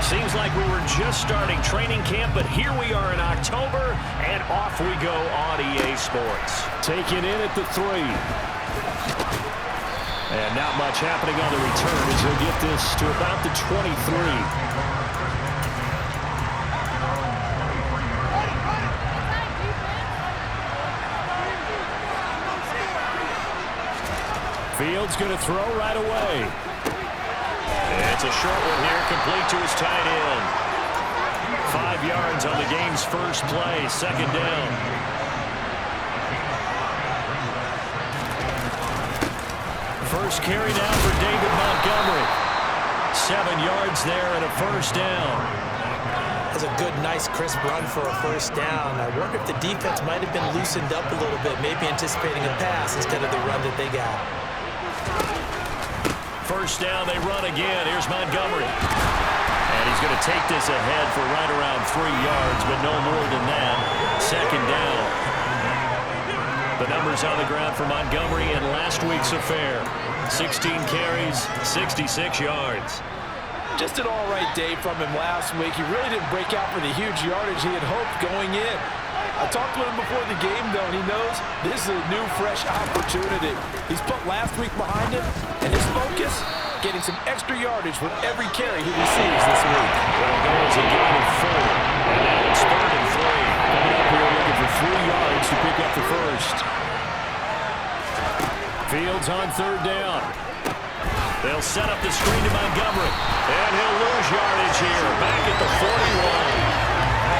Seems like we were just starting training camp, but here we are in October, and off we go on EA Sports. Taken in at the 3. And not much happening on the return as he'll get this to about the 23. Fields going to throw right away. It's a short one here, complete to his tight end. 5 yards on the game's first play, second down. First carry now for David Montgomery. 7 yards there and a first down. That's a good, nice, crisp run for a first down. I wonder if the defense might have been loosened up a little bit, maybe anticipating a pass instead of the run that they got. First down, they run again. Here's Montgomery. And he's going to take this ahead for right around 3 yards, but no more than that. Second down. The numbers on the ground for Montgomery in last week's affair. 16 carries, 66 yards. Just an all-right day from him last week. He really didn't break out for the huge yardage he had hoped going in. I talked to him before the game, though, and he knows this is a new, fresh opportunity. He's put last week behind him, and his focus, getting some extra yardage with every carry he receives this week. Well, there's a gain of 4, and now it's 3rd and 3. Coming up here looking for 3 yards to pick up the first. Fields on 3rd down. They'll set up the screen to Montgomery, and he'll lose yardage here, back at the 41.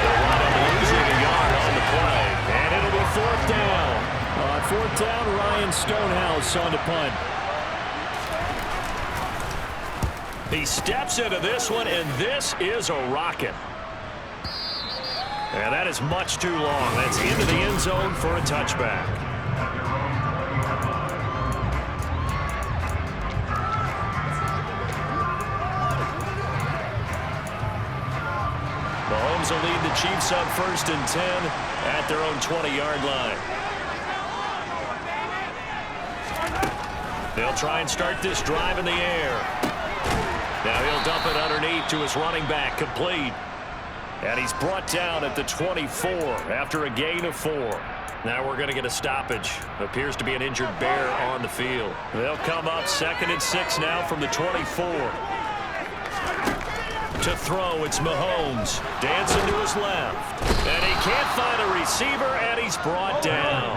They'll wind up losing a yard on the play, and it'll be 4th down. On 4th down, Ryan Stonehouse on the punt. He steps into this one, and this is a rocket. And that is much too long. That's into the end zone for a touchback. Mahomes will lead the Chiefs up 1st and 10 at their own 20-yard line. They'll try and start this drive in the air. Now he'll dump it underneath to his running back, complete. And he's brought down at the 24 after a gain of 4. Now we're going to get a stoppage. Appears to be an injured Bear on the field. They'll come up 2nd and 6 now from the 24. To throw, it's Mahomes. Dancing to his left. And he can't find a receiver, and he's brought down.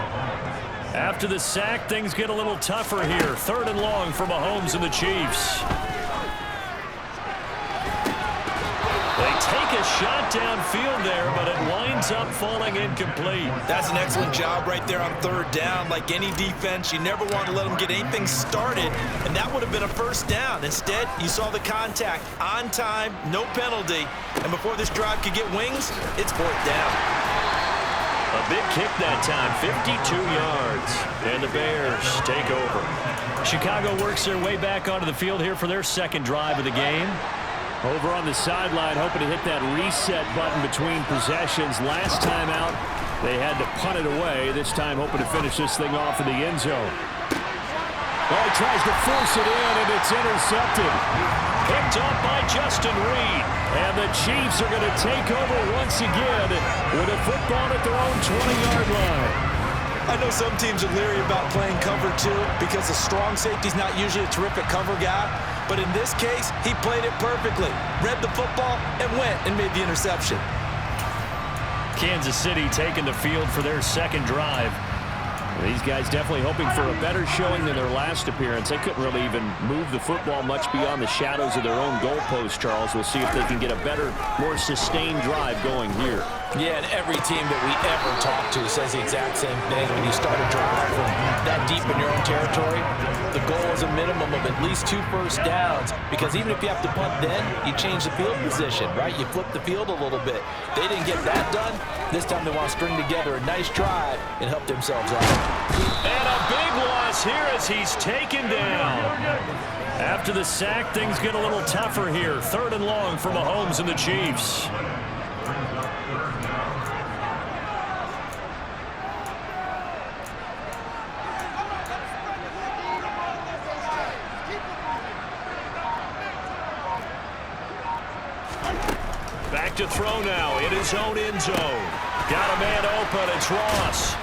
After the sack, things get a little tougher here. 3rd and long for Mahomes and the Chiefs. They take a shot downfield there, but it winds up falling incomplete. That's an excellent job right there on 3rd down. Like any defense, you never want to let them get anything started, and that would have been a first down. Instead, you saw the contact on time, no penalty, and before this drive could get wings, it's 4th down. A big kick that time, 52 yards, and the Bears take over. Chicago works their way back onto the field here for their 2nd drive of the game. Over on the sideline, hoping to hit that reset button between possessions. Last time out, they had to punt it away. This time, hoping to finish this thing off in the end zone. Well, he tries to force it in, and it's intercepted. Picked up by Justin Reed. And the Chiefs are going to take over once again with a football at their own 20-yard line. I know some teams are leery about playing cover 2 because the strong safety's not usually a terrific cover guy. But in this case, he played it perfectly. Read the football and went and made the interception. Kansas City taking the field for their 2nd drive. These guys definitely hoping for a better showing than their last appearance. They couldn't really even move the football much beyond the shadows of their own goalpost, Charles. We'll see if they can get a better, more sustained drive going here. Yeah, and every team that we ever talk to says the exact same thing. When you start a drive from that deep in your own territory, the goal is a minimum of at least 2 first downs, because even if you have to punt then, you change the field position, right? You flip the field a little bit. They didn't get that done. This time they want to string together a nice drive and help themselves out. And a big loss here as he's taken down. After the sack, things get a little tougher here. 3rd and long for Mahomes and the Chiefs. Back to throw now in his own end zone. Got a man open. It's Ross.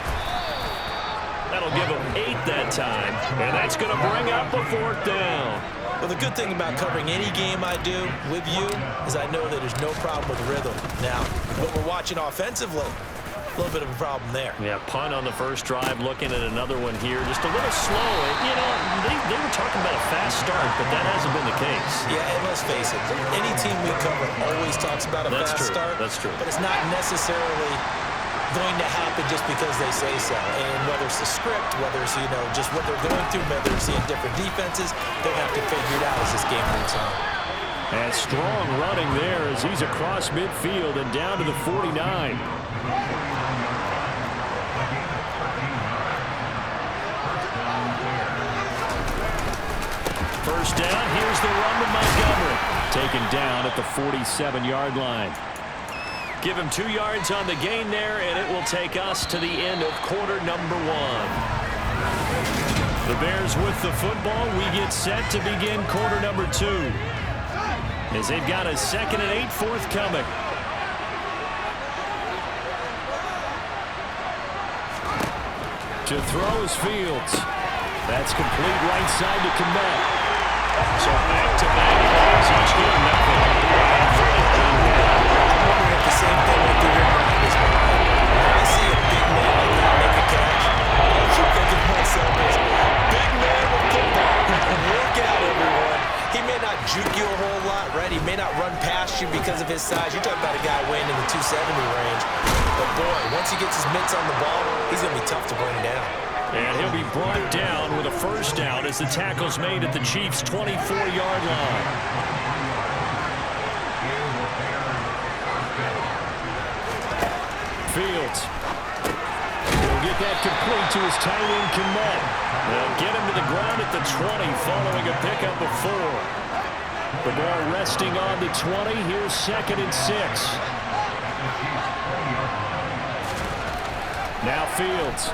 That'll give him 8 that time, and that's going to bring up a 4th down. Well, the good thing about covering any game I do with you is I know that there's no problem with rhythm. Now, what we're watching offensively, a little bit of a problem there. Yeah, punt on the first drive, looking at another one here. Just a little slow. You know, they were talking about a fast start, but that hasn't been the case. Yeah, and let's face it, any team we cover always talks about a fast start. That's true. But it's not necessarily going to happen just because they say so. And whether it's the script, whether it's, you know, just what they're going through, whether they're seeing different defenses, they'll have to figure it out as this game moves on. And strong running there as he's across midfield and down to the 49. First down, here's the run to Montgomery. Taken down at the 47-yard line. Give him 2 yards on the gain there, and it will take us to the end of quarter number 1. The Bears with the football. We get set to begin quarter number 2. As they've got a 2nd and 8 forthcoming. To throw is Fields. That's complete right side to Komet. So back-to-back plays, each doing nothing. The same thing with the I see a big man like that make a catch. I keep thinking to myself is, big man with football. Look out, everyone. He may not juke you a whole lot, right? He may not run past you because of his size. You're talking about a guy weighing in the 270 range. But, boy, once he gets his mitts on the ball, he's going to be tough to bring down. And he'll be brought down with a first down as the tackle's made at the Chiefs' 24-yard line. Fields. He'll get that complete to his tight end, Komet. They'll get him to the ground at the 20 following a pickup of 4. The ball resting on the 20. Here's 2nd and 6. Now Fields.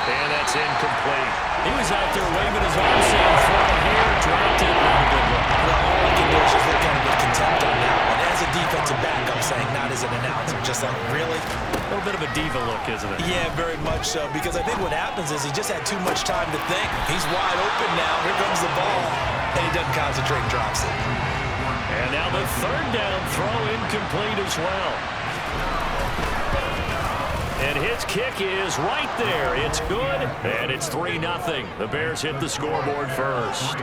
And that's incomplete. He was out there waving his arms saying, throw here, dropped it, not a good look. Well, all I can do is just look at him with contempt on that one. As a defensive back, I'm saying, not as an announcer. Just like, really? A little bit of a diva look, isn't it? Yeah, very much so. Because I think what happens is he just had too much time to think. He's wide open now. Here comes the ball. And he doesn't concentrate and drops it. And now the 3rd down throw incomplete as well. And his kick is right there. It's good, and it's 3-0. The Bears hit the scoreboard first.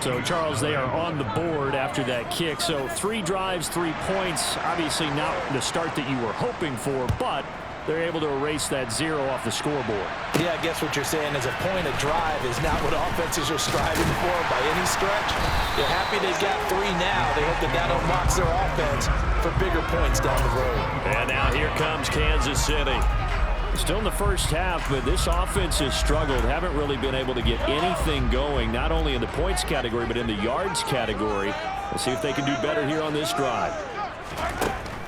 So, Charles, they are on the board after that kick. So 3 drives, 3 points. Obviously not the start that you were hoping for, but they're able to erase that 0 off the scoreboard. Yeah, I guess what you're saying is a point of drive is not what offenses are striving for by any stretch. They're happy they got 3 now. They hope that unlocks their offense for bigger points down the road. And now here comes Kansas City. Still in the first half, but this offense has struggled. Haven't really been able to get anything going, not only in the points category, but in the yards category. We'll see if they can do better here on this drive.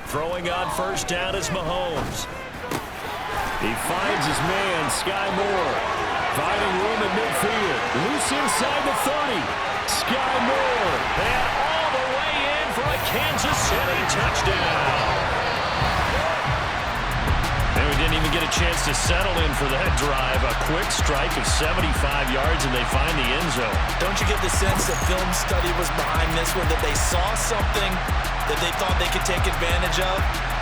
Throwing on first down is Mahomes. He finds his man, Sky Moore. Finding room in midfield. Loose inside the 30. Sky Moore. And all the way in for a Kansas City touchdown. And we didn't even get a chance to settle in for that drive. A quick strike of 75 yards, and they find the end zone. Don't you get the sense that film study was behind this one, that they saw something that they thought they could take advantage of?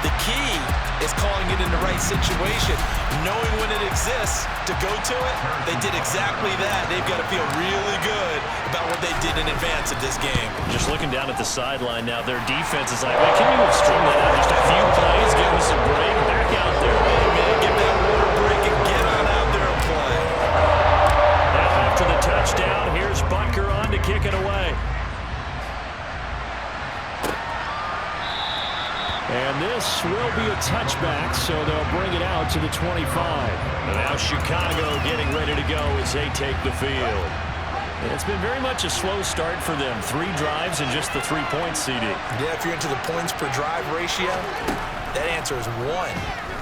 The key is calling it in the right situation. Knowing when it exists to go to it, they did exactly that. They've got to feel really good about what they did in advance of this game. Just looking down at the sideline now, their defense is like, can you have strung that out just a few plays, give them some break, back out there, wait a minute, give that water break and get on out there and play. Now after the touchdown, here's Butker on to kick it away. And this will be a touchback, so they'll bring it out to the 25. And now Chicago getting ready to go as they take the field. And it's been very much a slow start for them. 3 drives and just the 3 points, CD. Yeah, if you're into the points per drive ratio, that answer is 1.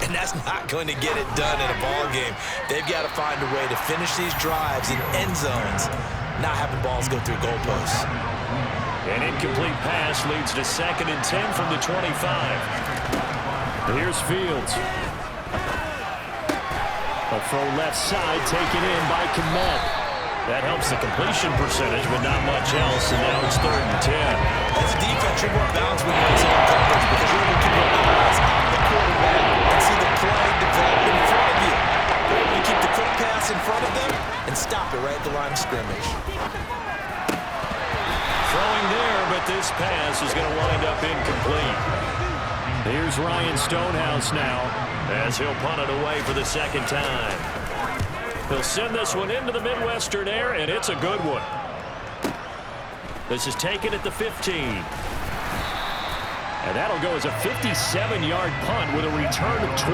And that's not going to get it done in a ball game. They've got to find a way to finish these drives in end zones, not having balls go through goalposts. An incomplete pass leads to 2nd and 10 from the 25. Here's Fields. A throw left side taken in by Kmet. That helps the completion percentage, but not much else, and now it's 3rd and 10. As a defense, you're more balanced when you're in coverage because you're able to keep your eyes on the quarterback and see the play develop in front of you. You're able to keep the quick pass in front of them and stop it right at the line of scrimmage. Throwing there, but this pass is going to wind up incomplete. Here's Ryan Stonehouse now, as he'll punt it away for the 2nd time. He'll send this one into the Midwestern air, and it's a good one. This is taken at the 15. and that'll go as a 57-yard punt with a return of 12.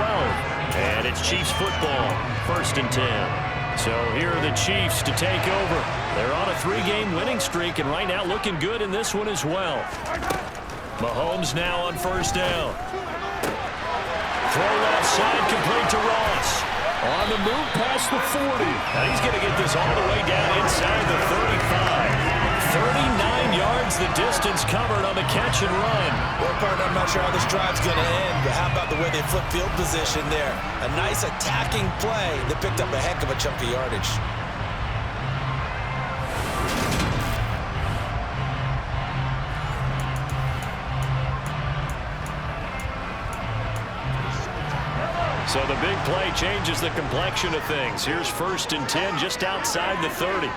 And it's Chiefs football, 1st and 10. So here are the Chiefs to take over. They're on a 3-game winning streak, and right now looking good in this one as well. Mahomes now on 1st down. Throw left side, complete to Ross. On the move past the 40. And he's going to get this all the way down inside the 35. 39 yards the distance covered on the catch and run. Well, partner, I'm not sure how this drive's going to end, but how about the way they flip field position there? A nice attacking play that picked up a heck of a chunk of yardage. So the big play changes the complexion of things. Here's 1st and 10 just outside the 30.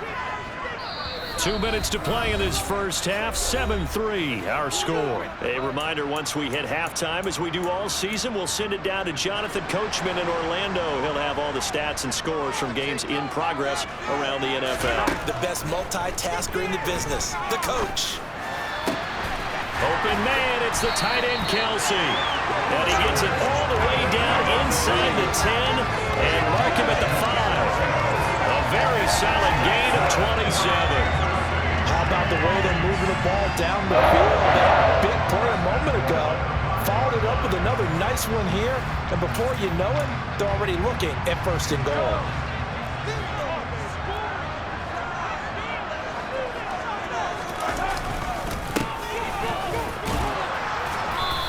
2 minutes to play in this first half. 7-3 our score. A reminder, once we hit halftime, as we do all season, we'll send it down to Jonathan Coachman in Orlando. He'll have all the stats and scores from games in progress around the NFL. The best multitasker in the business, the coach. Open man, it's the tight end, Kelsey. And he gets it all the way down inside the 10 and mark him at the 5. A very solid gain of 27. How about the way they're moving the ball down the field? That big play a moment ago followed it up with another nice one here. And before you know it, they're already looking at 1st and goal.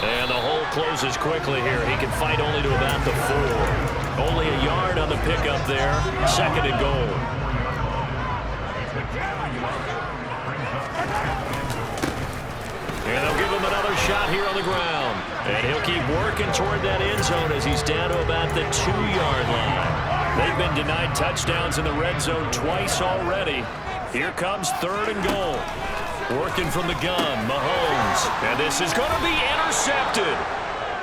And the hole closes quickly here. He can fight only to about the 4. Only a yard on the pickup there. 2nd and goal. And they'll give him another shot here on the ground. And he'll keep working toward that end zone as he's down to about the 2-yard line. They've been denied touchdowns in the red zone twice already. Here comes 3rd and goal. Working from the gun, Mahomes. And this is going to be intercepted.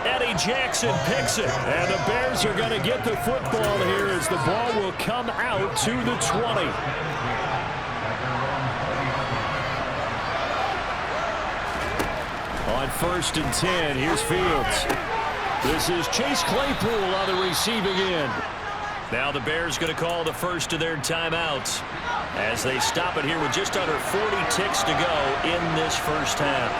Eddie Jackson picks it. And the Bears are going to get the football here as the ball will come out to the 20. On 1st and 10, here's Fields. This is Chase Claypool on the receiving end. Now the Bears going to call the first of their timeouts as they stop it here with just under 40 ticks to go in this first half.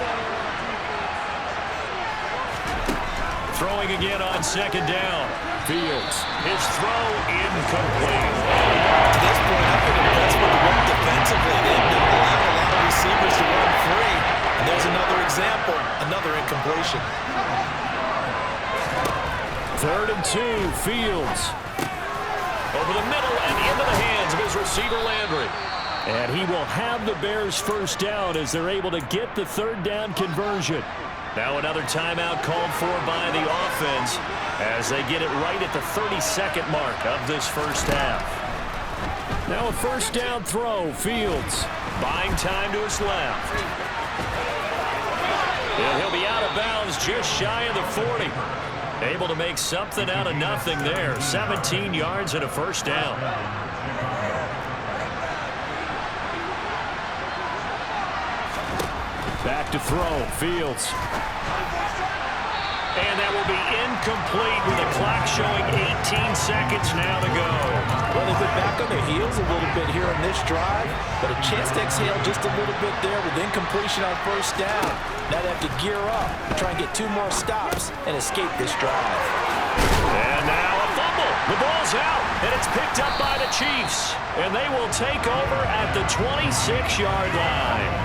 Throwing again on 2nd down. Fields. His throw incomplete. To this point, I've been impressed with the work defensively. They've not allowed a lot of receivers to run free. And there's another example, another incompletion. 3rd and 2, Fields. Over the middle and into the hands of his receiver, Landry. And he will have the Bears 1st down as they're able to get the 3rd down conversion. Now another timeout called for by the offense as they get it right at the 32nd mark of this first half. Now a 1st down throw, Fields. Buying time to his left. And he'll be out of bounds just shy of the 40. Able to make something out of nothing there. 17 yards and a 1st down. Back to throw, Fields. And that will be incomplete with the clock showing 18 seconds now to go. Well, they've been back on their heels a little bit here on this drive, but a chance to exhale just a little bit there with incompletion on 1st down. Now they have to gear up and try and get 2 more stops and escape this drive. And now a fumble. The ball's out, and it's picked up by the Chiefs. And they will take over at the 26-yard line.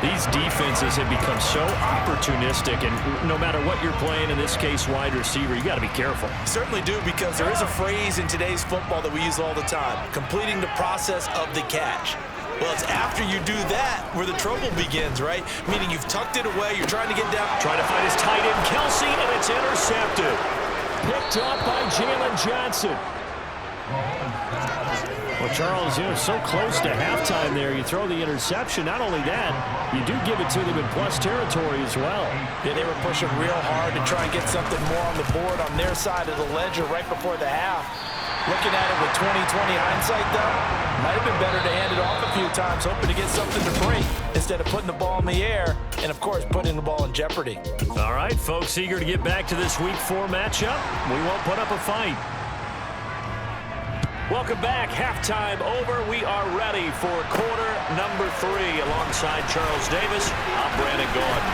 These defenses have become so opportunistic, and no matter what you're playing, in this case wide receiver, you got to be careful. Certainly do, because there is a phrase in today's football that we use all the time: completing the process of the catch. Well, it's after you do that where the trouble begins, right? Meaning you've tucked it away, you're trying to get down. Trying to find his tight end, Kelsey, and it's intercepted. Picked up by Jalen Johnson. Well, Charles, so close to halftime there. You throw the interception. Not only that, you do give it to them in plus territory as well. Yeah, they were pushing real hard to try and get something more on the board on their side of the ledger right before the half. Looking at it with 20/20 hindsight, though, might have been better to hand it off a few times, hoping to get something to break instead of putting the ball in the air and, of course, putting the ball in jeopardy. All right, folks, eager to get back to this Week 4 matchup. We won't put up a fight. Welcome back. Halftime over. We are ready for quarter number 3. Alongside Charles Davis, I'm Brandon Gordon.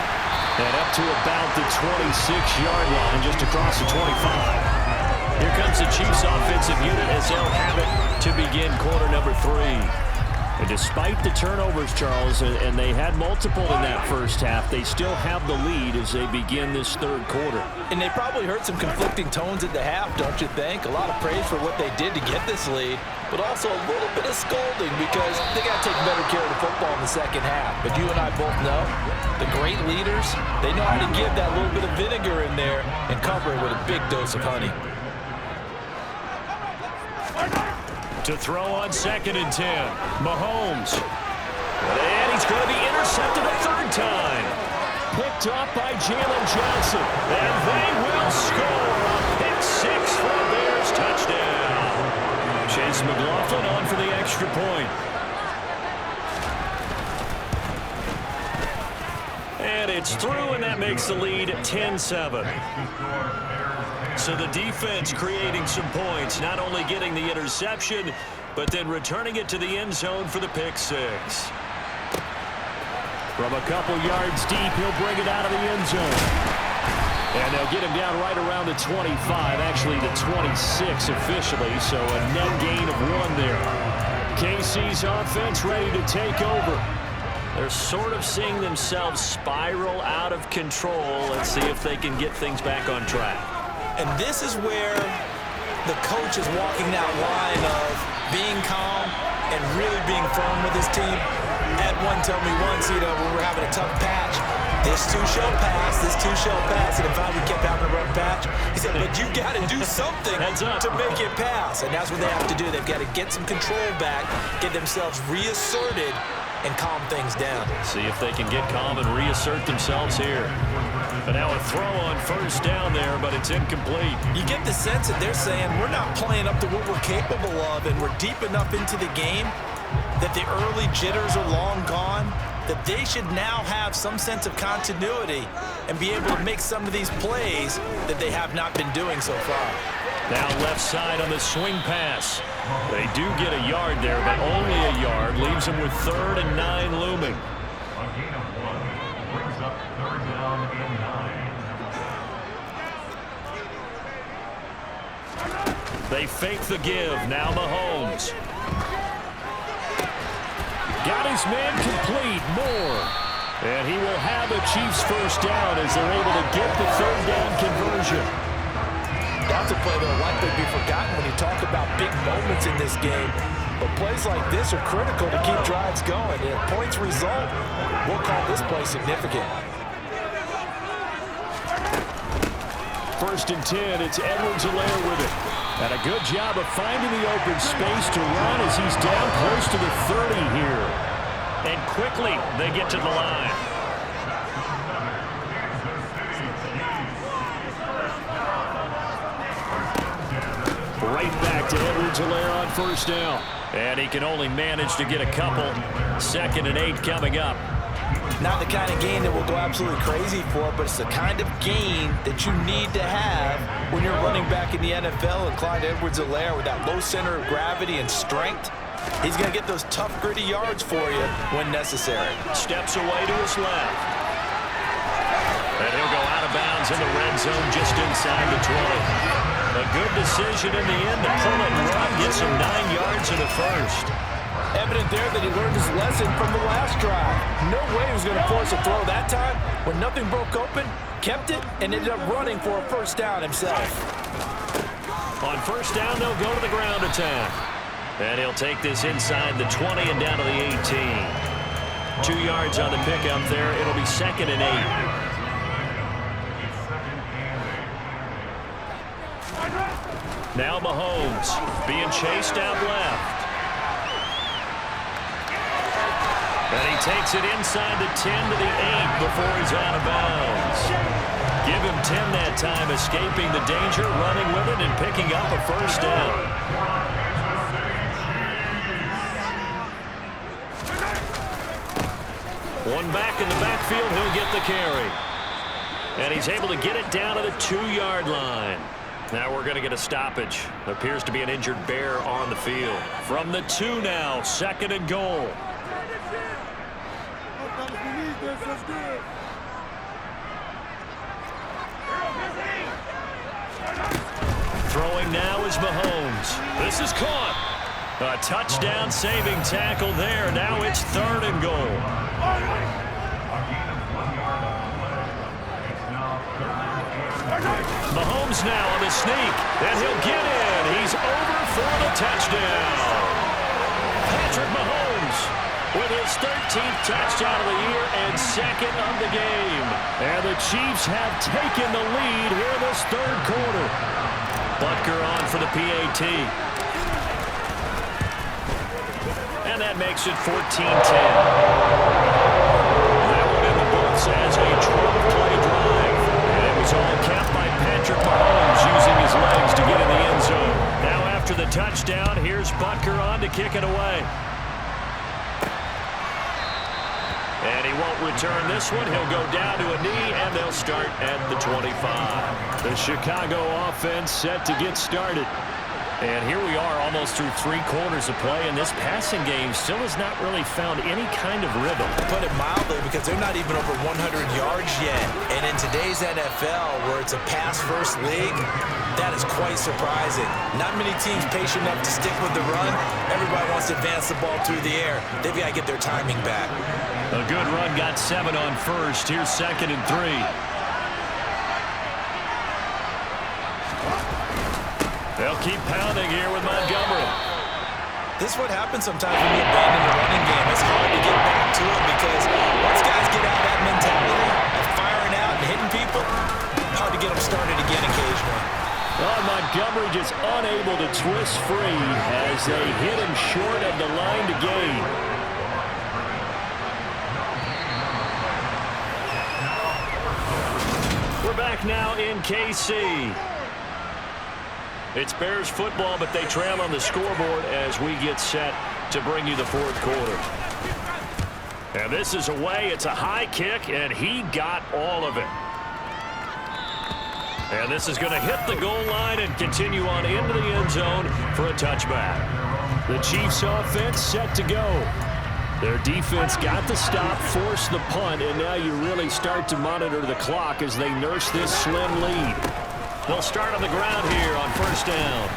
And up to about the 26-yard line, just across the 25. Here comes the Chiefs offensive unit as they'll have it to begin quarter number 3. And despite the turnovers, Charles, and they had multiple in that first half, they still have the lead as they begin this third quarter. And they probably heard some conflicting tones at the half, don't you think? A lot of praise for what they did to get this lead, but also a little bit of scolding because they got to take better care of the football in the second half. But you and I both know the great leaders, they know how to give that little bit of vinegar in there and cover it with a big dose of honey. To throw on 2nd and 10. Mahomes. And he's going to be intercepted a third time. Picked up by Jalen Johnson. And they will score a pick 6 for the Bears touchdown. Chase McLaughlin on for the extra point. And it's through, and that makes the lead 10-7. So the defense creating some points, not only getting the interception, but then returning it to the end zone for the pick 6. From a couple yards deep, he'll bring it out of the end zone. And they'll get him down right around the 25, actually the 26 officially, so a net gain of 1 there. KC's offense ready to take over. They're sort of seeing themselves spiral out of control. Let's see if they can get things back on track. And this is where the coach is walking that line of being calm and really being firm with his team. Ed one told me once, when we're having a tough patch, this too shall pass, this too shall pass. And if we kept having a rough patch, he said, but you got to do something to make it pass. And that's what they have to do. They've got to get some control back, get themselves reasserted, and calm things down. See if they can get calm and reassert themselves here. But now a throw on first down there, but it's incomplete. You get the sense that they're saying we're not playing up to what we're capable of, and we're deep enough into the game that the early jitters are long gone, that they should now have some sense of continuity and be able to make some of these plays that they have not been doing so far. Now left side on the swing pass. They do get a yard there, but only a yard. Leaves them with 3rd and 9 looming. They fake the give. Now Mahomes. Got his man complete. Moore. And he will have a Chiefs first down as they're able to get the 3rd down conversion. That's a play that will likely be forgotten when you talk about big moments in this game. But plays like this are critical to keep drives going. And if points result, we'll call this play significant. 1st and 10, it's Edwards-Helaire with it. And a good job of finding the open space to run as he's down close to the 30 here. And quickly, they get to the line. Right back to Edwards-Helaire on first down. And he can only manage to get a couple. 2nd and 8 coming up. Not the kind of gain that we'll go absolutely crazy for, but it's the kind of gain that you need to have when you're running back in the NFL. And Clyde Edwards-Helaire, with that low center of gravity and strength, he's going to get those tough, gritty yards for you when necessary. Steps away to his left. And he'll go out of bounds in the red zone just inside the 20. A good decision in the end to pull it and run. Gets him 9 yards in the first. Evident there that he learned his lesson from the last drive. No way he was going to force a throw that time. When nothing broke open, kept it, and ended up running for a first down himself. On first down, they'll go to the ground attack. And he'll take this inside the 20 and down to the 18. 2 yards on the pickup there. It'll be 2nd and 8. Now Mahomes being chased out left. And he takes it inside the 10 to the 8 before he's out of bounds. Give him 10 that time, escaping the danger, running with it, and picking up a first down. One back in the backfield, he'll get the carry. And he's able to get it down to the 2-yard line. Now we're going to get a stoppage. Appears to be an injured Bear on the field. From the 2 now, 2nd and goal. Throwing now is Mahomes. This is caught. A touchdown saving tackle there. Now it's 3rd and goal. Mahomes now on the sneak, and he'll get in. He's over for the touchdown. Patrick Mahomes with his 13th touchdown of the year and 2nd of the game. And the Chiefs have taken the lead here in this 3rd quarter. Butker on for the PAT. And that makes it 14-10. That one in the books as a 12-play drive. And it was all capped by Patrick Mahomes using his legs to get in the end zone. Now after the touchdown, here's Butker on to kick it away. And he won't return this one. He'll go down to a knee, and they'll start at the 25. The Chicago offense set to get started. And here we are almost through 3 quarters of play, and this passing game still has not really found any kind of rhythm. Put it mildly, because they're not even over 100 yards yet. And in today's NFL, where it's a pass-first league, that is quite surprising. Not many teams patient enough to stick with the run. Everybody wants to advance the ball through the air. They've got to get their timing back. A good run got 7 on first. Here's 2nd and 3. They'll keep pounding here with Montgomery. This is what happens sometimes when you abandon the running game. It's hard to get back to it because once guys get out of that mentality of firing out and hitting people, hard to get them started again occasionally. Well, Montgomery just unable to twist free as they hit him short of the line to gain. We're back now in KC. It's Bears football, but they trail on the scoreboard as we get set to bring you the 4th quarter. And this is away. It's a high kick, and he got all of it. And this is going to hit the goal line and continue on into the end zone for a touchback. The Chiefs offense set to go. Their defense got the stop, forced the punt, and now you really start to monitor the clock as they nurse this slim lead. They'll start on the ground here on first down.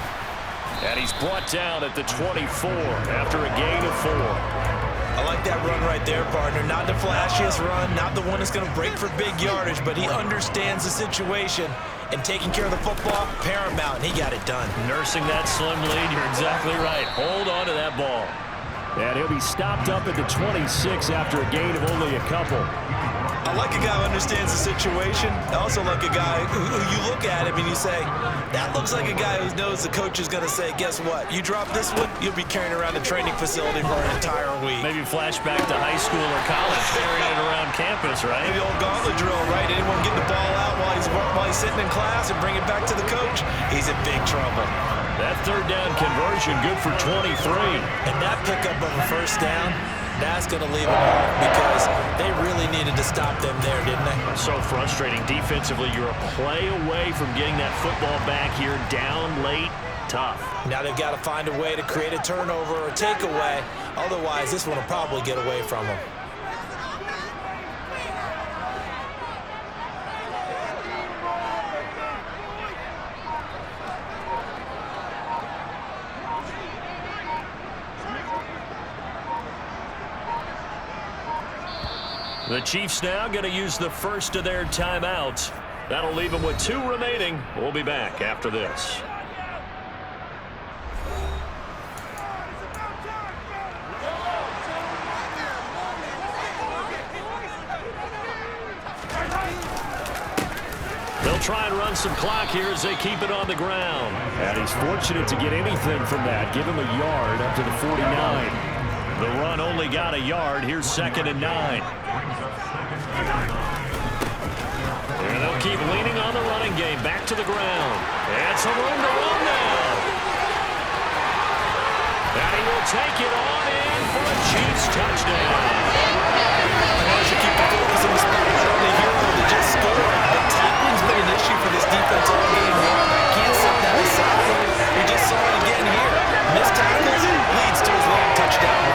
And he's brought down at the 24 after a gain of 4. I like that run right there, partner. Not the flashiest run, not the one that's going to break for big yardage, but he understands the situation, and taking care of the football, paramount, and he got it done. Nursing that slim lead, you're exactly right. Hold on to that ball. And he'll be stopped up at the 26 after a gain of only a couple. I like a guy who understands the situation. I also like a guy who you look at him and you say, that looks like a guy who knows the coach is going to say, guess what? You drop this one, you'll be carrying around the training facility for an entire week. Maybe flashback to high school or college, carrying it around campus, right? Maybe the old gauntlet drill, right? Anyone get the ball out while he's sitting in class and bring it back to the coach? He's in big trouble. That 3rd down conversion good for 23. And that pickup of a first down, that's going to leave them off because they really needed to stop them there, didn't they? So frustrating. Defensively, you're a play away from getting that football back here down late. Tough. Now they've got to find a way to create a turnover or a takeaway. Otherwise, this one will probably get away from them. The Chiefs now going to use the first of their timeouts. That'll leave them with 2 remaining. We'll be back after this. They'll try and run some clock here as they keep it on the ground. And he's fortunate to get anything from that. Give him a yard up to the 49. The run only got a yard. Here's 2nd and 9. And they'll keep leaning on the running game. Back to the ground. And some room to run now. And he will take it on in for a Chiefs touchdown. They should keep the focus on the spot. Not only here, they just scored. But tackling's been an issue for this defense all game long. Can't set that aside. We just saw it again here. Missed tackles leads to his long touchdown.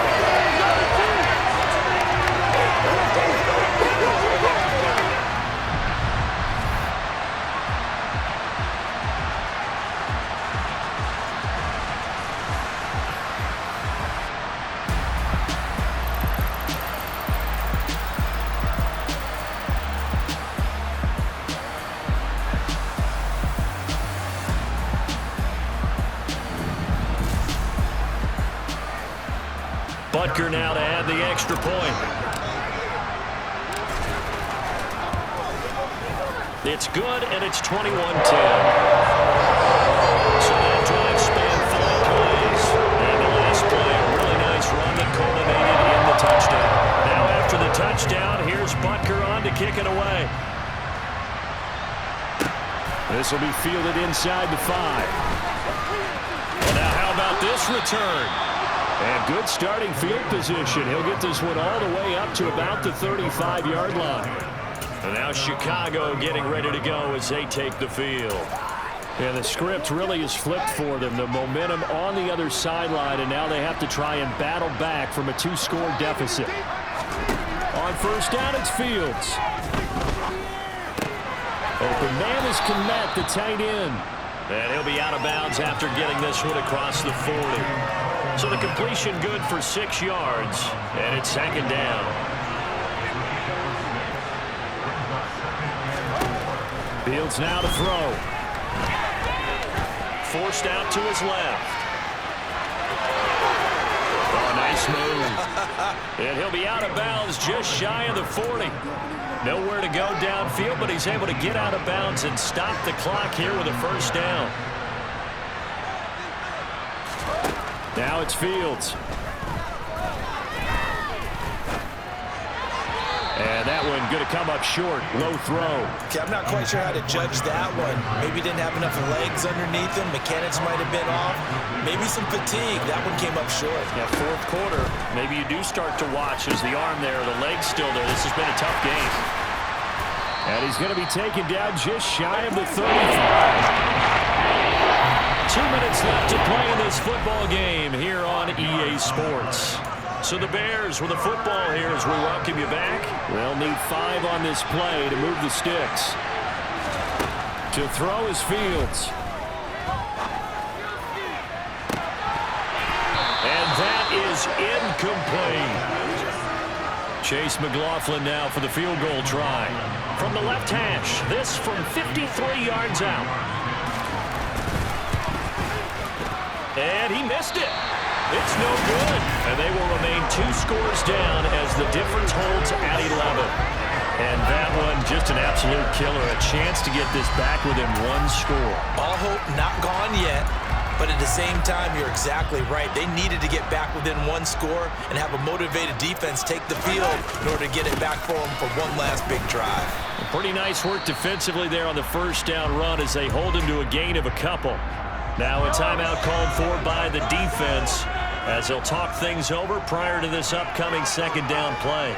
Butker now to add the extra point. It's good, and it's 21-10. So that drive span 5 plays. And the last play, a really nice run that culminated in the touchdown. Now after the touchdown, here's Butker on to kick it away. This will be fielded inside the 5. Well, now how about this return? And good starting field position. He'll get this one all the way up to about the 35-yard line. And now Chicago getting ready to go as they take the field. And the script really is flipped for them. The momentum on the other sideline, and now they have to try and battle back from a 2-score deficit. On first down, it's Fields. Open man is Kmet, the tight end. And he'll be out of bounds after getting this one across the 40. So the completion good for 6 yards, and it's 2nd down. Fields now to throw. Forced out to his left. Oh, nice move. And he'll be out of bounds just shy of the 40. Nowhere to go downfield, but he's able to get out of bounds and stop the clock here with a first down. Now it's Fields. And that one going to come up short. Low throw. Okay, I'm not quite sure how to judge that one. Maybe didn't have enough legs underneath him. Mechanics might have been off. Maybe some fatigue. That one came up short. Yeah, 4th quarter. Maybe you do start to watch as the arm there, the leg's still there. This has been a tough game. And he's going to be taken down just shy of the 35. 2 minutes left to play in this football game here on EA Sports. So the Bears with the football here as we welcome you back. They'll need 5 on this play to move the sticks. To throw is Fields. And that is incomplete. Chase McLaughlin now for the field goal try. From the left hash, this from 53 yards out. And he missed it. It's no good. And they will remain 2 scores down as the difference holds at 11. And that one just an absolute killer. A chance to get this back within 1 score. All hope not gone yet. But at the same time, you're exactly right. They needed to get back within 1 score and have a motivated defense take the field in order to get it back for them for one last big drive. Pretty nice work defensively there on the first down run as they hold him to a gain of a couple. Now a timeout called for by the defense as they'll talk things over prior to this upcoming 2nd down play.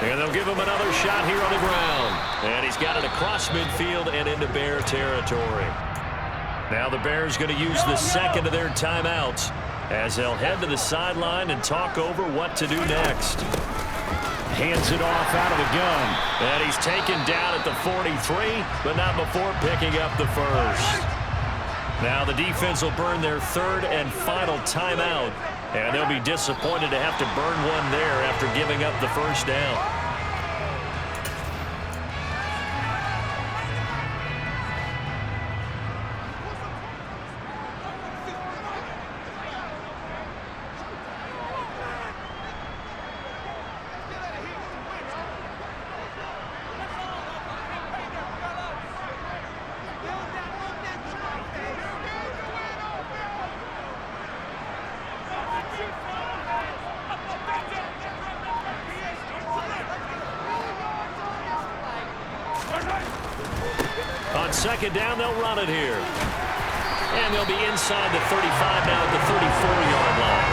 And they'll give him another shot here on the ground. And he's got it across midfield and into Bear territory. Now the Bears going to use the 2nd of their timeouts as they'll head to the sideline and talk over what to do next. Hands it off out of the gun. And he's taken down at the 43, but not before picking up the first. Now the defense will burn their 3rd and final timeout And they'll be disappointed to have to burn one there after giving up the first down. On second down, they'll run it here. And they'll be inside the 35 now at the 34-yard line.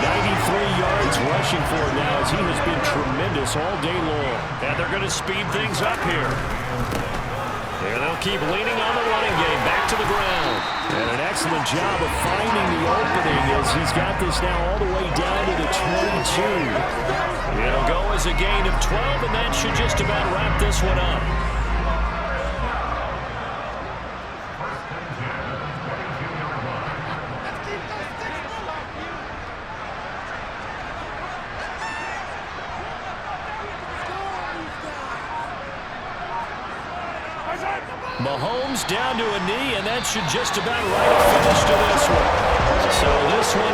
93 yards rushing for him now as he has been tremendous all day long. And they're going to speed things up here. And they'll keep leaning on the running game. Back to the ground. And an excellent job of finding the opening as he's got this now all the way down to the 22. It'll go as a gain of 12, and that should just about wrap this one up. Mahomes down to a knee, and that should just about write a finish to this one. So this one